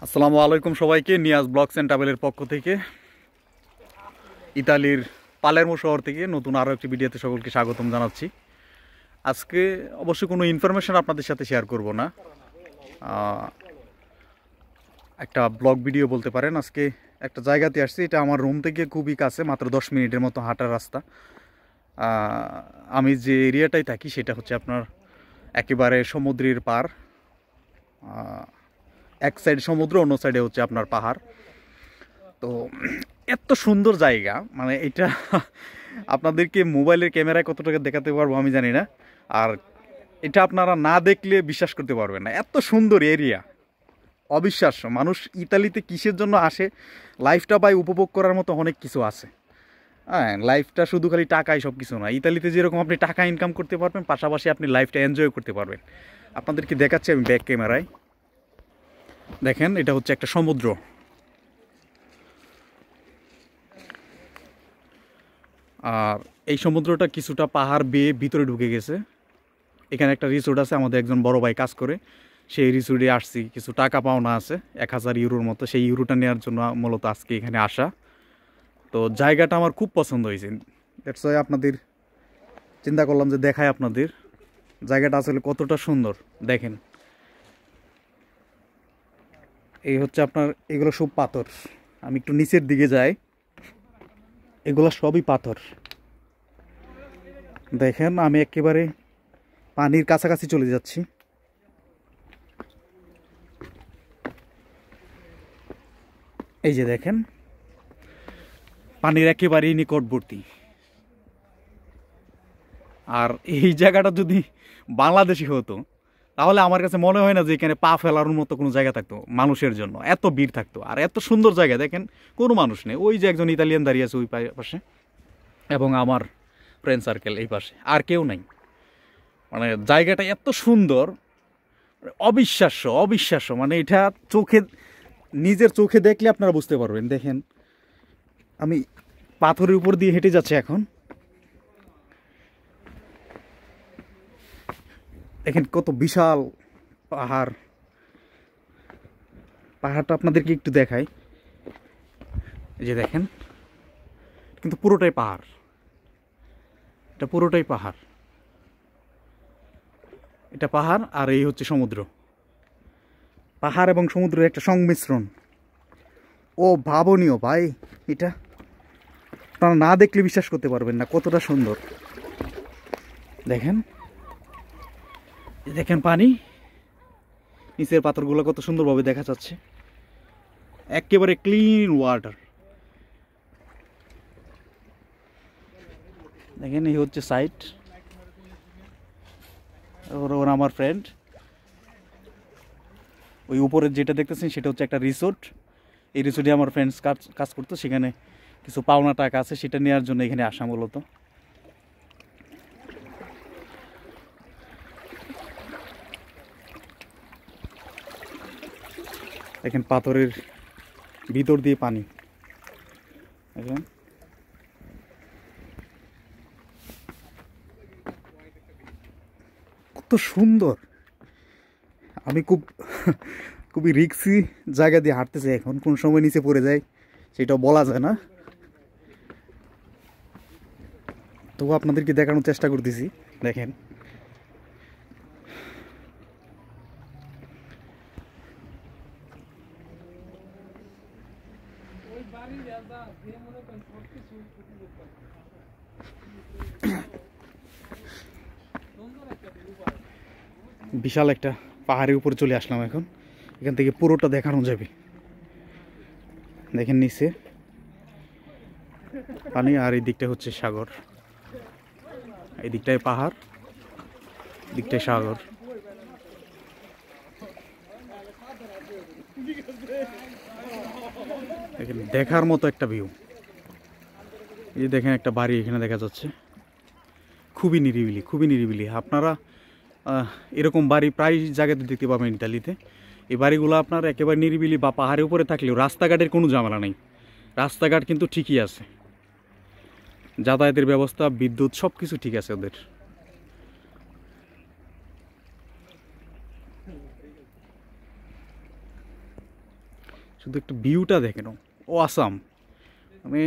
আসসালামু আলাইকুম সবাইকে। নিয়াজ ব্লগস অ্যান্ড ট্রাভেলের পক্ষ থেকে ইতালির পালেরমো শহর থেকে নতুন আরও একটি ভিডিওতে সকলকে স্বাগতম জানাচ্ছি। আজকে অবশ্যই কোনো ইনফরমেশন আপনাদের সাথে শেয়ার করব না, একটা ব্লগ ভিডিও বলতে পারেন। আজকে একটা জায়গাতে আসছি, এটা আমার রুম থেকে খুবই কাছে, মাত্র 10 মিনিটের মতো হাঁটার রাস্তা। আমি যে এরিয়াটায় থাকি সেটা হচ্ছে আপনার একেবারে সমুদ্রের পার, এক সাইড সমুদ্র, অন্য সাইডে হচ্ছে আপনার পাহাড়। তো এত সুন্দর জায়গা, মানে এটা আপনাদেরকে মোবাইলের ক্যামেরায় কত টাকা দেখাতে পারবো আমি জানি না, আর এটা আপনারা না দেখলে বিশ্বাস করতে পারবেন না। এত সুন্দর এরিয়া, অবিশ্বাস্য। মানুষ ইতালিতে কিসের জন্য আসে? লাইফটা পাই উপভোগ করার মতো অনেক কিছু আছে। হ্যাঁ, লাইফটা শুধু খালি টাকাই সব কিছু না। ইতালিতে যেরকম আপনি টাকা ইনকাম করতে পারবেন, পাশাপাশি আপনি লাইফটা এনজয় করতে পারবেন। আপনাদেরকে দেখাচ্ছি আমি ব্যাক ক্যামেরায়। দেখেন, এটা হচ্ছে একটা সমুদ্র, আর এই সমুদ্রটা কিছুটা পাহাড় বেয়ে ভিতরে ঢুকে গেছে। এখানে একটা রিসোর্ট আছে, আমাদের একজন বড় ভাই কাজ করে, সেই রিসোর্টে আসছি। কিছু টাকা পাওনা আছে 1000 ইউরোর মতো, সেই ইউরোটা নেওয়ার জন্য মূলত আজকে এখানে আসা। তো জায়গাটা আমার খুব পছন্দ হয়েছে, দ্যাটস ওয়াই আপনাদের চিন্তা করলাম যে দেখায় আপনাদের জায়গাটা আসলে কতটা সুন্দর। দেখেন, এই হচ্ছে আপনার, এগুলো সব পাথর। আমি একটু নিচের দিকে যাই, এগুলো সবই পাথর। দেখেন, আমি একেবারে পানির কাছাকাছি চলে যাচ্ছি। এই যে দেখেন, পানির একেবারেই নিকটবর্তী। আর এই জায়গাটা যদি বাংলাদেশি হতো, তাহলে আমার কাছে মনে হয় না যে এখানে পা ফেলার মতো কোনো জায়গা থাকতো মানুষের জন্য। এত ভিড় থাকতো, আর এত সুন্দর জায়গা। দেখেন, কোনো মানুষ নেই। ওই যে একজন ইতালিয়ান দাঁড়িয়ে আছে ওই পাশে, এবং আমার ফ্রেন্ড সার্কেল এই পাশে, আর কেউ নাই। মানে জায়গাটা এত সুন্দর, অবিশ্বাস্য অবিশ্বাস্য। মানে এটা চোখে, নিজের চোখে দেখলে আপনারা বুঝতে পারবেন। দেখেন, আমি পাথরের উপর দিয়ে হেঁটে যাচ্ছি এখন। দেখেন কত বিশাল পাহাড়। পাহাড়টা আপনাদেরকে একটু দেখাই। এই যে দেখেন, কিন্তু পুরোটাই পাহাড়, এটা পুরোটাই পাহাড়। এটা পাহাড়, আর এই হচ্ছে সমুদ্র। পাহাড় এবং সমুদ্রের একটা সংমিশ্রণ। ও ভাবনীয় ভাই, এটা আপনারা না দেখলে বিশ্বাস করতে পারবেন না কতটা সুন্দর। দেখেন, দেখেন পানি, নিচের পাথরগুলো কত সুন্দরভাবে দেখা যাচ্ছে। একেবারে ক্লিন ওয়াটার। দেখেন, এই হচ্ছে সাইট। ওরা আমার ফ্রেন্ড। ওই উপরে যেটা দেখতেছেন সেটা হচ্ছে একটা রিসোর্ট। এই রিসোর্টে আমার ফ্রেন্ডস কাজ করতো, সেখানে কিছু পাওনা টাকা আছে, সেটা নেওয়ার জন্য এখানে আসা মূলত। দেখেন, পাথরের ভিতর দিয়ে পানি। দেখেন, কত সুন্দর। আমি খুবই রিস্কি জায়গা দিয়ে হাঁটতেছি এখন, কোন সময় নিচে পড়ে যায় সেটাও বলা যায় না। তবু আপনাদেরকে দেখানোর চেষ্টা করতেছি। দেখেন, বিশাল একটা পাহাড়ের উপরে চলে আসলাম এখন। এখান থেকে পুরোটা দেখানো যাবে। দেখেন, নিচে পানি, আর এই দিকটা হচ্ছে সাগর। এই দিকটায় পাহাড়, দিকটায় সাগর। দেখেন, দেখার মতো একটা ভিউ। এই যে দেখেন, একটা বাড়ি এখানে দেখা যাচ্ছে, খুবই নিরিবিলি, খুবই নিরিবিলি। আপনারা এরকম বাড়ি প্রায় জায়গাতে দেখতে পাবেন ইতালিতে। এই বাড়িগুলো আপনার একেবারে নিরিবিলি বা পাহাড়ের উপরে থাকলেও রাস্তাঘাটের কোনো ঝামেলা নেই। রাস্তাঘাট কিন্তু ঠিকই আছে, যাতায়াতের ব্যবস্থা, বিদ্যুৎ, সব কিছু ঠিক আছে ওদের। শুধু একটু ভিউটা দেখেন, ও আসাম। আমি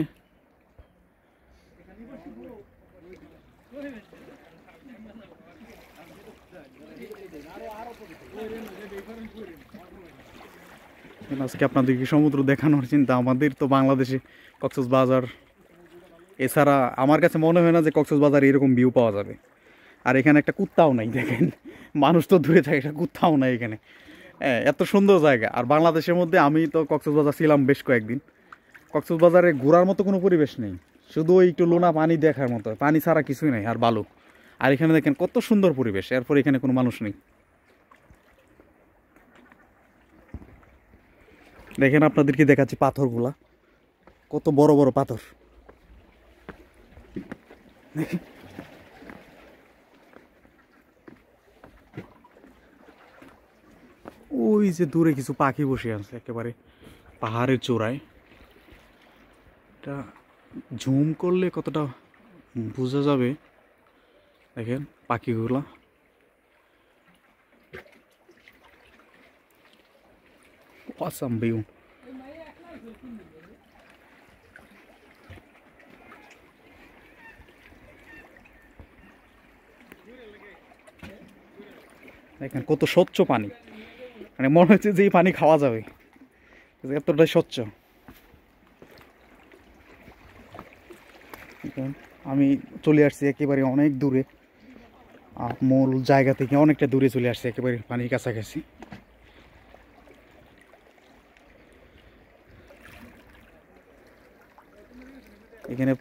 আজকে আপনাদেরকে সমুদ্র দেখানোর চিন্তা। আমাদের তো বাংলাদেশে কক্সবাজার, এছাড়া আমার কাছে মনে হয় না যে কক্সবাজারে এরকম ভিউ পাওয়া যাবে। আর এখানে একটা কুত্তাও নাই, দেখেন মানুষ তো দূরে থাকে, একটা কুত্তাও নাই এখানে। হ্যাঁ, এত সুন্দর জায়গা। আর বাংলাদেশের মধ্যে আমি তো কক্সবাজার ছিলাম বেশ কয়েকদিন, কক্সবাজারে ঘোরার মতো কোনো পরিবেশ নেই, শুধু ওই একটু লোনা পানি দেখার মতো, পানি ছাড়া কিছুই নেই, আর বালু। আর এখানে দেখেন কত সুন্দর পরিবেশ, এরপর এখানে কোনো মানুষ নেই। দেখেন আপনাদেরকে দেখাচ্ছি পাথরগুলা, কত বড় বড় পাথর। ওই যে দূরে কিছু পাখি বসে আছে একেবারে পাহাড়ের চূড়ায়। এটা ঝুম করলে কতটা বোঝা যাবে, দেখেন পাখিগুলা। Awesome view. দেখেন কত স্বচ্ছ পানি, মানে মনে হচ্ছে যে এই পানি খাওয়া যাবে, এতটাই স্বচ্ছ। আমি চলে আসছি একেবারে অনেক দূরে, মূল জায়গা থেকে অনেকটা দূরে চলে আসছে, একেবারে পানির কাছাকাছি। এখানে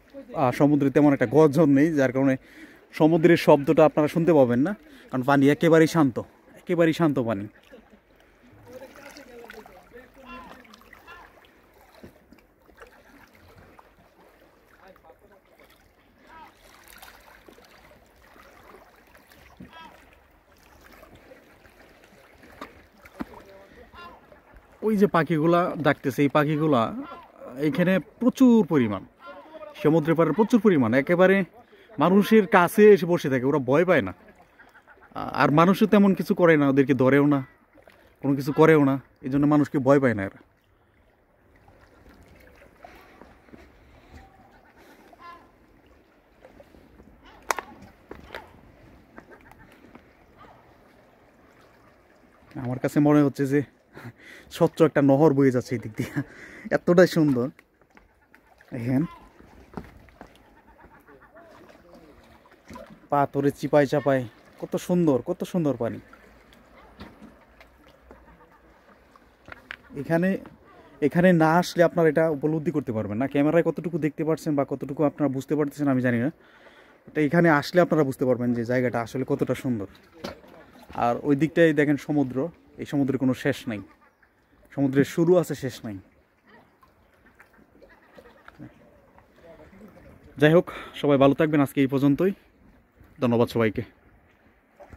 সমুদ্রে তেমন একটা গর্জন নেই, যার কারণে সমুদ্রের শব্দটা আপনারা শুনতে পাবেন না, কারণ পানি একেবারেই শান্ত, একেবারেই শান্ত পানি। ওই যে পাখিগুলা ডাকতেছে, এই পাখিগুলা এখানে প্রচুর পরিমাণ, সমুদ্রের পাড়ে প্রচুর পরিমাণ, একেবারে মানুষের কাছে এসে বসে থাকে, ওরা ভয় পায় না। আর মানুষও তেমন কিছু করে না, ওদেরকে ধরেও না, কোনো কিছু করেও না, এই জন্য মানুষকে ভয় পায় না এরা। আমার কাছে মনে হচ্ছে যে স্বচ্ছ একটা নহর বয়ে যাচ্ছে এই দিক দিয়ে, এতটাই সুন্দর। দেখেন পাথরে চিপাই চাপাই, কত সুন্দর, কত সুন্দর পানি। এখানে এখানে না আসলে আপনারা এটা উপলব্ধি করতে পারবেন না। ক্যামেরায় কতটুকু দেখতে পাচ্ছেন বা কতটুকু আপনারা বুঝতে পারতেছেন আমি জানি না, এটা এখানে আসলে আপনারা বুঝতে পারবেন যে জায়গাটা আসলে কতটা সুন্দর। আর ওই দিকটাই দেখেন সমুদ্র, এই সমুদ্রের কোনো শেষ নাই, সমুদ্রের শুরু আছে শেষ নাই। যাই হোক, সবাই ভালো থাকবেন, আজকে এই পর্যন্তই। ধন্যবাদ সবাইকে।